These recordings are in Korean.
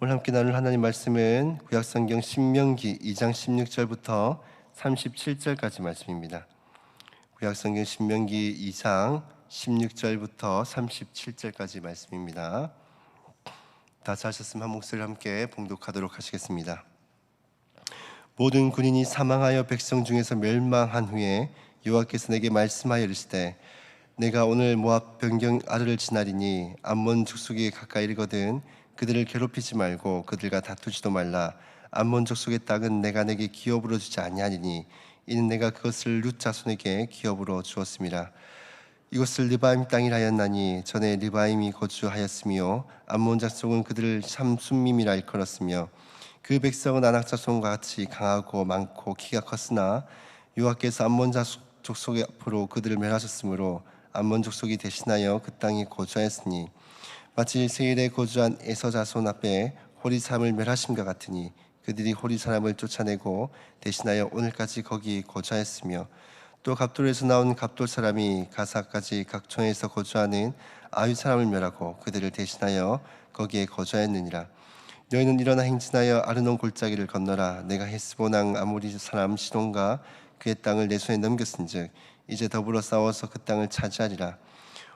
오늘 함께 나눌 하나님 말씀은 구약성경 신명기 2장 16절부터 37절까지 말씀입니다. 구약성경 신명기 2장 16절부터 37절까지 말씀입니다. 다 찾으셨으면 한 목소리로 함께 봉독하도록 하시겠습니다. 모든 군인이 사망하여 백성 중에서 멸망한 후에 여호와께서 내게 말씀하여 이르시되 내가 오늘 모압 변경 아르를 지나리니 암몬 족속에 가까이 이르거든 그들을 괴롭히지 말고 그들과 다투지도 말라. 암몬 족속의 땅은 내가 내게 기업으로 주지 아니하리니 이는 내가 그것을 룻 자손에게 기업으로 주었습니다. 이곳을 르바임 땅이라 하였나니 전에 르바임이 거주하였으며 암몬 자손은 그들을 삼순밈이라 일컬었으며 그 백성은 아낙 자손과 같이 강하고 많고 키가 컸으나 여호와께서 암몬 족속의 앞으로 그들을 멸하셨으므로 암몬 족속이 대신하여 그 땅에 거주하였으니 마치 세일에 거주한 에서 자손 앞에 호리 사람을 멸하심과 같으니 그들이 호리 사람을 쫓아내고 대신하여 오늘까지 거기 거주하였으며 또 갑돌에서 나온 갑돌 사람이 가사까지 각촌에서 거주하는 아유 사람을 멸하고 그들을 대신하여 거기에 거주하였느니라. 너희는 일어나 행진하여 아르논 골짜기를 건너라. 내가 헤스본 왕 아모리 사람 시돈과 그의 땅을 내 손에 넘겼은즉 이제 더불어 싸워서 그 땅을 차지하리라.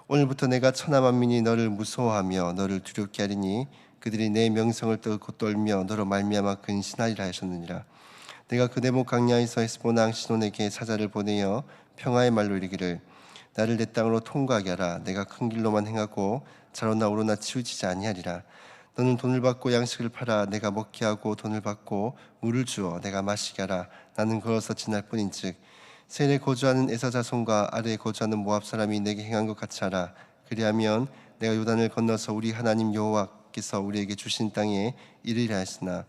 오늘부터 내가 천하 만민이 너를 무서워하며 너를 두렵게 하리니 그들이 내 명성을 떨고 떨며 너로 말미암아 근신하리라 하셨느니라. 내가 그 대목 강야에서 헤스본 왕 시돈에게 사자를 보내어 평화의 말로 이르기를 나를 내 땅으로 통과하게 하라. 내가 큰 길로만 행하고 좌로나 우로나 치우치지 아니하리라. 너는 돈을 받고 양식을 팔아 내가 먹게 하고 돈을 받고 물을 주어 내가 마시게 하라. 나는 걸어서 지날 뿐인즉 세일에 거주하는 에서 자손과 아래에 거주하는 모압 사람이 내게 행한 것 같이 하라. 그리하면 내가 요단을 건너서 우리 하나님 여호와께서 우리에게 주신 땅에 이르리라 했으나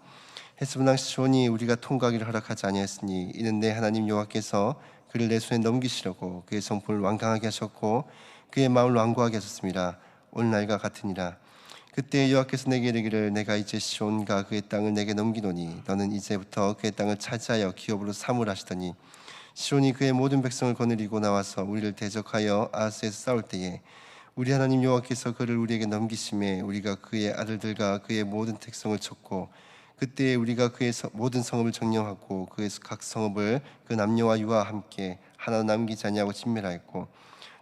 헤스본 왕 시온이 우리가 통과하기를 허락하지 아니하였으니 이는 내 하나님 여호와께서 그를 내 손에 넘기시려고 그의 성품을 완강하게 하셨고 그의 마음을 완고하게 하셨습니다. 오늘날과 같으니라. 그때 여호와께서 내게 이르기를 내가 이제 시온과 그의 땅을 내게 넘기노니 너는 이제부터 그의 땅을 차지하여 기업으로 삼으라 하시더니 시온이 그의 모든 백성을 거느리고 나와서 우리를 대적하여 아하스에서 싸울 때에 우리 하나님 여호와께서 그를 우리에게 넘기심에 우리가 그의 아들들과 그의 모든 백성을 쳤고 그때에 우리가 그의 모든 성읍을 정령하고 그의 각 성읍을 그 남녀와 유아와 함께 하나도 남기지 아니하고 진멸하였고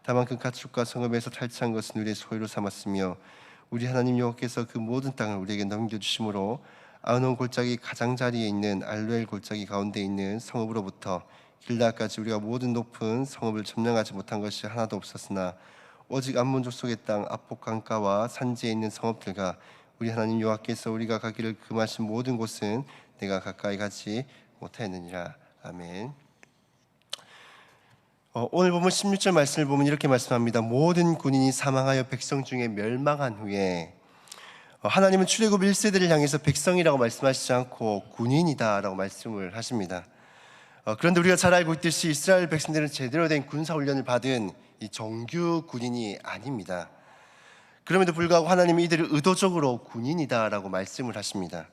다만 그 가축과 성읍에서 탈취한 것은 우리의 소유로 삼았으며 우리 하나님 여호와께서 그 모든 땅을 우리에게 넘겨주심으로 아흐논 골짜기 가장자리에 있는 알로엘 골짜기 가운데 있는 성읍으로부터 길라까지 우리가 모든 높은 성읍을 점령하지 못한 것이 하나도 없었으나 오직 암몬 족속의 땅 아폭 강가와 산지에 있는 성읍들과 우리 하나님 여호와께서 우리가 가기를 금하신 모든 곳은 내가 가까이 가지 못하였느니라. 아멘. 오늘 보면 16절 말씀을 보면 이렇게 말씀합니다. 모든 군인이 사망하여 백성 중에 멸망한 후에 하나님은 출애굽 1세대를 향해서 백성이라고 말씀하시지 않고 군인이다라고 말씀을 하십니다. 그런데 우리가 잘 알고 있듯이 이스라엘 백성들은 제대로 된 군사훈련을 받은 이 정규 군인이 아닙니다. 그럼에도 불구하고 하나님이 이들을 의도적으로 군인이다라고 말씀을 하십니다.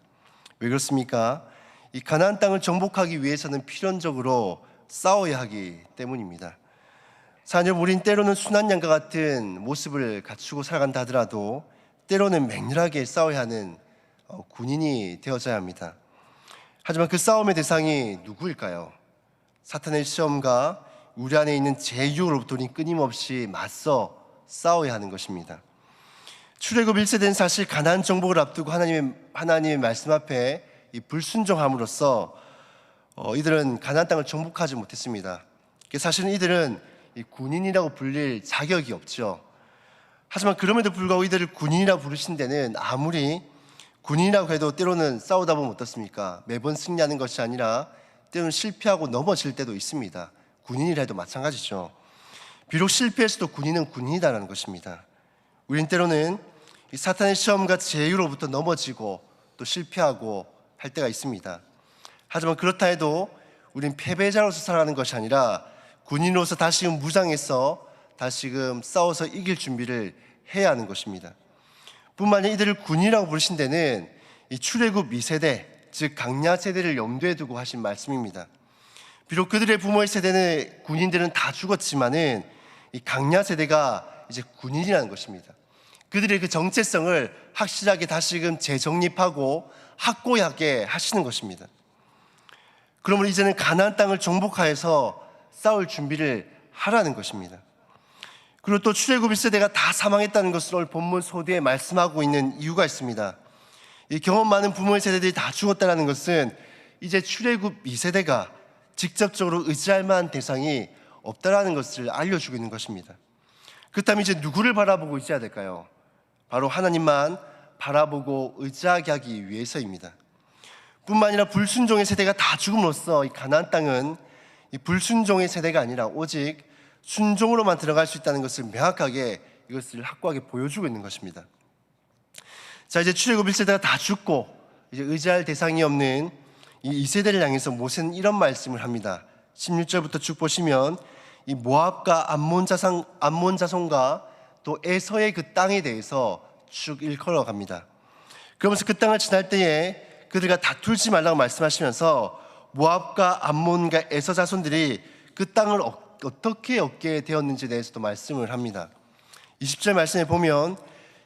왜 그렇습니까? 이 가나안 땅을 정복하기 위해서는 필연적으로 싸워야 하기 때문입니다. 사실 우린 때로는 순한 양과 같은 모습을 갖추고 살아간다 하더라도 때로는 맹렬하게 싸워야 하는 군인이 되어져야 합니다. 하지만 그 싸움의 대상이 누구일까요? 사탄의 시험과 우리 안에 있는 제유로부터 끊임없이 맞서 싸워야 하는 것입니다. 출애굽 1세대는 사실 가나안 정복을 앞두고 하나님의 말씀 앞에 이 불순종함으로써 이들은 가나안 땅을 정복하지 못했습니다. 사실은 이들은 이 군인이라고 불릴 자격이 없죠. 하지만 그럼에도 불구하고 이들을 군인이라고 부르신 데는 아무리 군인이라고 해도 때로는 싸우다 보면 어떻습니까? 매번 승리하는 것이 아니라 때로는 실패하고 넘어질 때도 있습니다. 군인이라 해도 마찬가지죠. 비록 실패했어도 군인은 군인이다라는 것입니다. 우린 때로는 이 사탄의 시험과 제유로부터 넘어지고 또 실패하고 할 때가 있습니다. 하지만 그렇다 해도 우린 패배자로서 살아가는 것이 아니라 군인으로서 다시금 무장해서 다시금 싸워서 이길 준비를 해야 하는 것입니다. 뿐만 아니라 이들을 군인이라고 부르신 데는 이 출애굽 2세대 즉 강야 세대를 염두에 두고 하신 말씀입니다. 비록 그들의 부모의 세대는 군인들은 다 죽었지만은 이 강야 세대가 이제 군인이라는 것입니다. 그들의 그 정체성을 확실하게 다시금 재정립하고 확고하게 하시는 것입니다. 그러므로 이제는 가나안 땅을 정복하여서 싸울 준비를 하라는 것입니다. 그리고 또 출애굽 1세대가 다 사망했다는 것을 오늘 본문 소두에 말씀하고 있는 이유가 있습니다. 이 경험 많은 부모의 세대들이 다 죽었다는 것은 이제 출애굽 2세대가 직접적으로 의지할 만한 대상이 없다라는 것을 알려주고 있는 것입니다. 그렇다면 이제 누구를 바라보고 의지해야 될까요? 바로 하나님만 바라보고 의지하게 하기 위해서입니다. 뿐만 아니라 불순종의 세대가 다 죽음으로써 이 가나안 땅은 이 불순종의 세대가 아니라 오직 순종으로만 들어갈 수 있다는 것을 명확하게 이것을 확고하게 보여주고 있는 것입니다. 자, 이제 출애굽 1세대가 다 죽고 이제 의지할 대상이 없는 이 2세대를 향해서 모세는 이런 말씀을 합니다. 16절부터 쭉 보시면 이 모압과 암몬 자손과 또 에서의 그 땅에 대해서 쭉 일컬어 갑니다. 그러면서 그 땅을 지날 때에 그들과 다툴지 말라고 말씀하시면서 모압과 암몬과 에서 자손들이 그 땅을 어떻게 얻게 되었는지에 대해서도 말씀을 합니다. 20절 말씀에 보면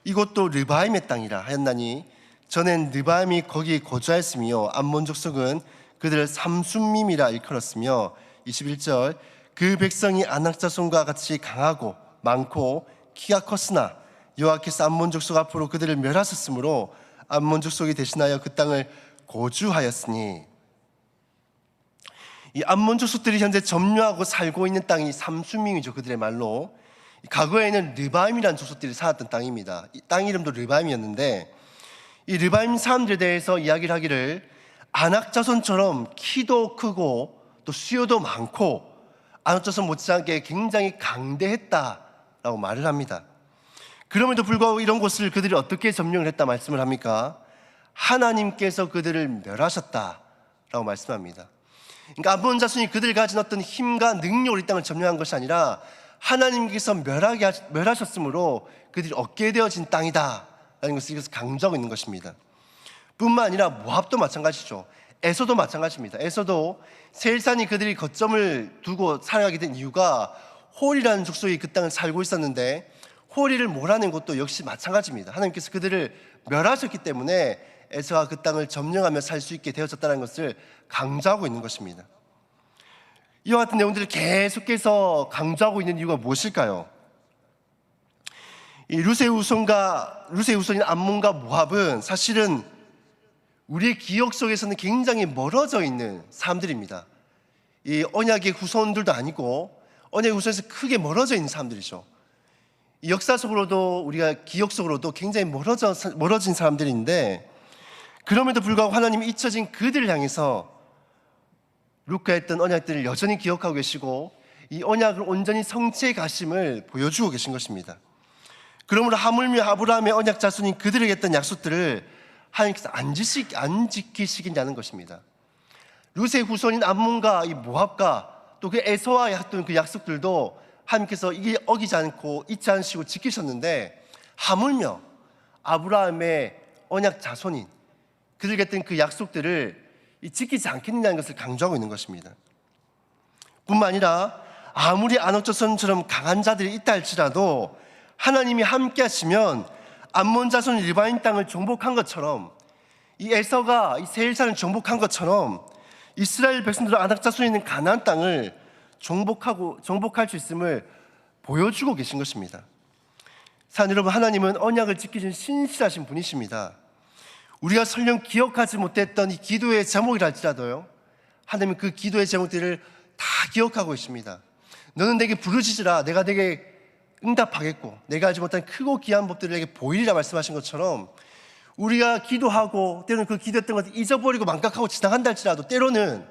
이곳도 르바임의 땅이라 하였나니 전엔 르바임이 거기 거주하였으며 암몬 족속은 그들을 삼순밈이라 일컬었으며 21절 그 백성이 아낙 자손과 같이 강하고 많고 키가 컸으나 여호와께서 암몬 족속 앞으로 그들을 멸하셨으므로 암몬 족속이 대신하여 그 땅을 거주하였으니 이 암몬 족속들이 현재 점유하고 살고 있는 땅이 삼순밈이죠. 그들의 말로 과거에는 르바임이라는 족속들이 살았던 땅입니다. 이 땅 이름도 르바임이었는데 이 르바임 사람들에 대해서 이야기를 하기를 아낙 자손처럼 키도 크고 또 수요도 많고 아낙 자손 못지않게 굉장히 강대했다라고 말을 합니다. 그럼에도 불구하고 이런 곳을 그들이 어떻게 점령을 했다 말씀을 합니까? 하나님께서 그들을 멸하셨다라고 말씀합니다. 그러니까 암몬 자손이 그들이 가진 어떤 힘과 능력으로 이 땅을 점령한 것이 아니라 하나님께서 멸하셨으므로 그들이 얻게 되어진 땅이다 라는 것을 이것을 강조하고 있는 것입니다. 뿐만 아니라 모압도 마찬가지죠. 에서도 마찬가지입니다. 에서도 세일산이 그들이 거점을 두고 살아가게 된 이유가 홀이라는 족속이 그 땅을 살고 있었는데 홀이를 몰아낸 것도 역시 마찬가지입니다. 하나님께서 그들을 멸하셨기 때문에 에서가 그 땅을 점령하며 살 수 있게 되어졌다는 것을 강조하고 있는 것입니다. 이와 같은 내용들을 계속해서 강조하고 있는 이유가 무엇일까요? 이 루세의 후손인 암몬과 모압은 사실은 우리의 기억 속에서는 굉장히 멀어져 있는 사람들입니다. 이 언약의 후손들도 아니고 언약의 후손에서 크게 멀어져 있는 사람들이죠. 이 역사 속으로도 우리가 기억 속으로도 굉장히 멀어진 사람들인데 그럼에도 불구하고 하나님이 잊혀진 그들을 향해서 룩과했던 언약들을 여전히 기억하고 계시고 이 언약을 온전히 성취해 가심을 보여주고 계신 것입니다. 그러므로 하물며 아브라함의 언약 자손인 그들에게 했던 약속들을 하나님께서 안 지키시겠냐는 것입니다. 룻의 후손인 암몬과 이 모압과 또 그 에서와 했던 그 약속들도 하나님께서 이게 어기지 않고 잊지 않으시고 지키셨는데 하물며 아브라함의 언약 자손인 그들에게 했던 그 약속들을 지키지 않겠느냐는 것을 강조하고 있는 것입니다. 뿐만 아니라 아무리 아낙 자손처럼 강한 자들이 있다 할지라도 하나님이 함께 하시면 암몬 자손 르바임 땅을 정복한 것처럼 이 에서가 이 세일산을 정복한 것처럼 이스라엘 백성들은 아낙 자손이 있는 가나안 땅을 정복할 수 있음을 보여주고 계신 것입니다. 사랑 여러분, 하나님은 언약을 지키신 신실하신 분이십니다. 우리가 설령 기억하지 못했던 이 기도의 제목이라 할지라도요, 하나님은 그 기도의 제목들을 다 기억하고 있습니다. 너는 내게 부르짖으라 내가 내게 응답하겠고 내가 알지 못한 크고 귀한 법들을 내게 보이리라 말씀하신 것처럼 우리가 기도하고 때로는 그 기도했던 것을 잊어버리고 망각하고 지나간다 할지라도 때로는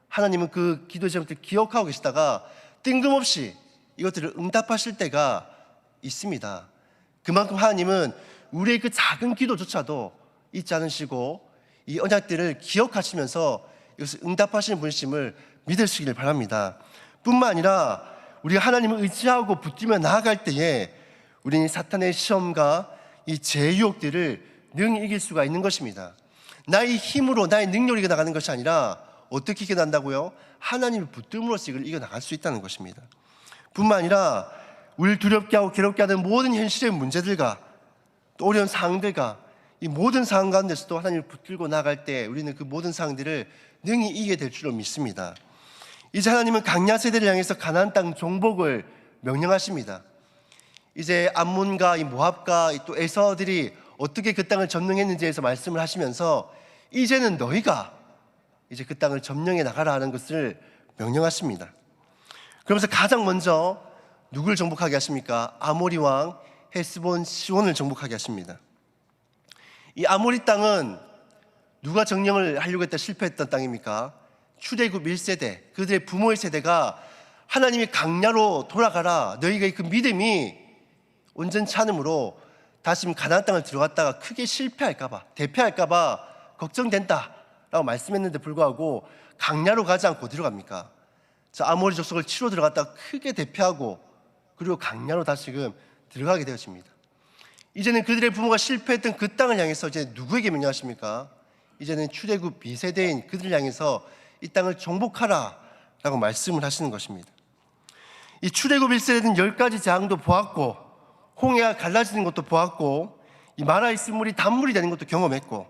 하나님은 그 기도의 제목들을 기억하고 계시다가 뜬금없이 이것들을 응답하실 때가 있습니다. 그만큼 하나님은 우리의 그 작은 기도조차도 잊지 않으시고 이 언약들을 기억하시면서 이것을 응답하시는 분이심을 믿으시길 바랍니다. 뿐만 아니라 우리가 하나님을 의지하고 붙들며 나아갈 때에 우리는 사탄의 시험과 이 제유혹들을 능히 이길 수가 있는 것입니다. 나의 힘으로 나의 능력으로 이겨나가는 것이 아니라 어떻게 이겨난다고요? 하나님을 붙들므로써 이걸 이겨나갈 수 있다는 것입니다. 뿐만 아니라 우리를 두렵게 하고 괴롭게 하는 모든 현실의 문제들과 또 어려운 상황들과 이 모든 상황 가운데서도 하나님을 붙들고 나갈 때 우리는 그 모든 상황들을 능히 이기게 될 줄로 믿습니다. 이제 하나님은 강야 세대를 향해서 가나안 땅 정복을 명령하십니다. 이제 암몬과 이 모압과 또 에서들이 어떻게 그 땅을 점령했는지에서 말씀을 하시면서 이제는 너희가 이제 그 땅을 점령해 나가라 하는 것을 명령하십니다. 그러면서 가장 먼저 누구를 정복하게 하십니까? 아모리 왕 헤스본 시온을 정복하게 하십니다. 이 아모리 땅은 누가 정령을 하려고 했다 실패했던 땅입니까? 출애굽 1세대, 그들의 부모의 세대가 하나님이 강야로 돌아가라, 너희가 그 믿음이 온전치 않으므로 다시 가나안 땅을 들어갔다가 크게 실패할까봐, 대패할까봐 걱정된다라고 말씀했는데 불구하고 강야로 가지 않고 어디로 갑니까? 자, 아모리 족속을 치러 들어갔다가 크게 대패하고 그리고 강야로 다시금 들어가게 되어집니다. 이제는 그들의 부모가 실패했던 그 땅을 향해서 이제 누구에게 명령하십니까? 이제는 출애굽 2세대인 그들을 향해서 이 땅을 정복하라 라고 말씀을 하시는 것입니다. 이 출애굽 1세대는 10가지 재앙도 보았고, 홍해가 갈라지는 것도 보았고, 이 마라 있을 물이 단물이 되는 것도 경험했고,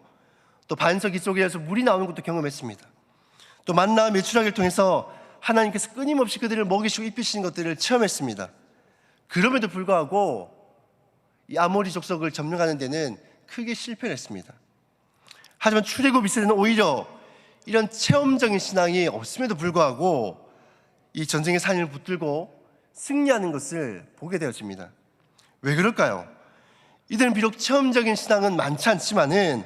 또 반석이 쪼개져서 물이 나오는 것도 경험했습니다. 또 만나와 메추라기를 통해서 하나님께서 끊임없이 그들을 먹이시고 입히시는 것들을 체험했습니다. 그럼에도 불구하고 이 아모리 족속을 점령하는 데는 크게 실패를 했습니다. 하지만 출애굽 2세대는 오히려 이런 체험적인 신앙이 없음에도 불구하고 이 전쟁의 산을 붙들고 승리하는 것을 보게 되어집니다. 왜 그럴까요? 이들은 비록 체험적인 신앙은 많지 않지만은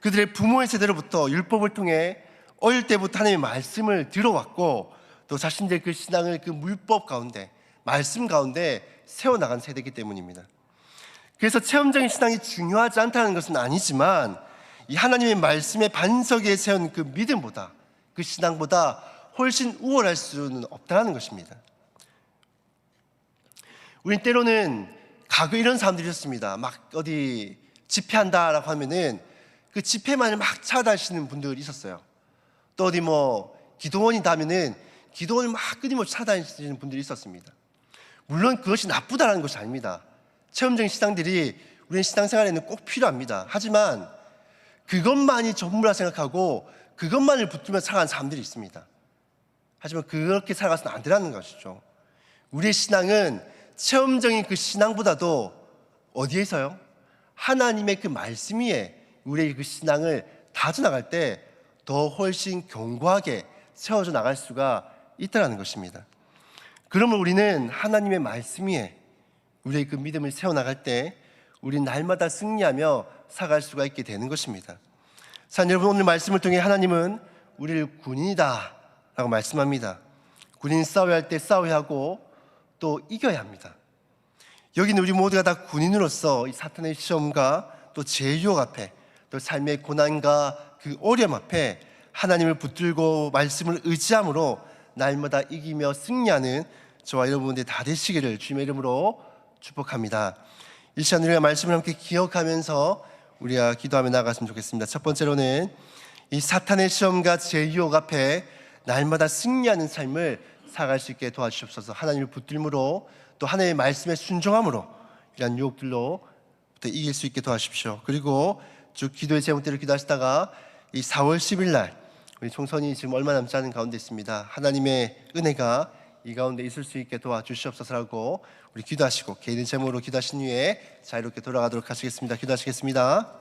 그들의 부모의 세대로부터 율법을 통해 어릴 때부터 하나님의 말씀을 들어왔고, 또 자신들의 그 신앙을 그 물법 가운데, 말씀 가운데 세워나간 세대이기 때문입니다. 그래서 체험적인 신앙이 중요하지 않다는 것은 아니지만, 이 하나님의 말씀의 반석에 세운 그 믿음보다, 그 신앙보다 훨씬 우월할 수는 없다는 것입니다. 우린 때로는 과거 이런 사람들이 있었습니다. 막 어디 집회한다라고 하면은 그 집회만을 막 찾아다니시는 분들이 있었어요. 또 어디 기도원이다 하면은 기도원을 막 끊임없이 찾아다니시는 분들이 있었습니다. 물론 그것이 나쁘다는 것이 아닙니다. 체험적인 신앙들이 우리는 신앙생활에는 꼭 필요합니다. 하지만 그것만이 전부라 생각하고 그것만을 붙들며 살아가는 사람들이 있습니다. 하지만 그렇게 살아가서는 안 되라는 것이죠. 우리의 신앙은 체험적인 그 신앙보다도 어디에서요? 하나님의 그 말씀 위에 우리의 그 신앙을 다져나갈 때 더 훨씬 견고하게 세워져 나갈 수가 있다는 것입니다. 그러면 우리는 하나님의 말씀 위에 우리의 그 믿음을 세워나갈 때 우리는 날마다 승리하며 살아갈 수가 있게 되는 것입니다. 자, 여러분, 오늘 말씀을 통해 하나님은 우리를 군인이다 라고 말씀합니다. 군인 싸워야 할 때 싸워야 하고 또 이겨야 합니다. 여기는 우리 모두가 다 군인으로서 이 사탄의 시험과 또 죄의 유혹 앞에, 또 삶의 고난과 그 어려움 앞에 하나님을 붙들고 말씀을 의지함으로 날마다 이기며 승리하는 저와 여러분들 다 되시기를 주님의 이름으로 축복합니다. 이 시간 우리가 말씀을 함께 기억하면서 우리가 기도하며 나아갔으면 좋겠습니다. 첫 번째로는 이 사탄의 시험과 죄의 유혹 앞에 날마다 승리하는 삶을 살아갈 수 있게 도와주시옵소서. 하나님을 붙들므로 또 하나님의 말씀에 순종함으로 이러한 유혹들로 이길 수 있게 도와주십시오. 그리고 쭉 기도의 제목대로 기도하시다가 이 4월 10일 날 우리 총선이 지금 얼마 남지 않은 가운데 있습니다. 하나님의 은혜가 이 가운데 있을 수 있게 도와주시옵소서라고 우리 기도하시고 개인의 제목으로 기도하신 후에 자유롭게 돌아가도록 하시겠습니다. 기도하시겠습니다.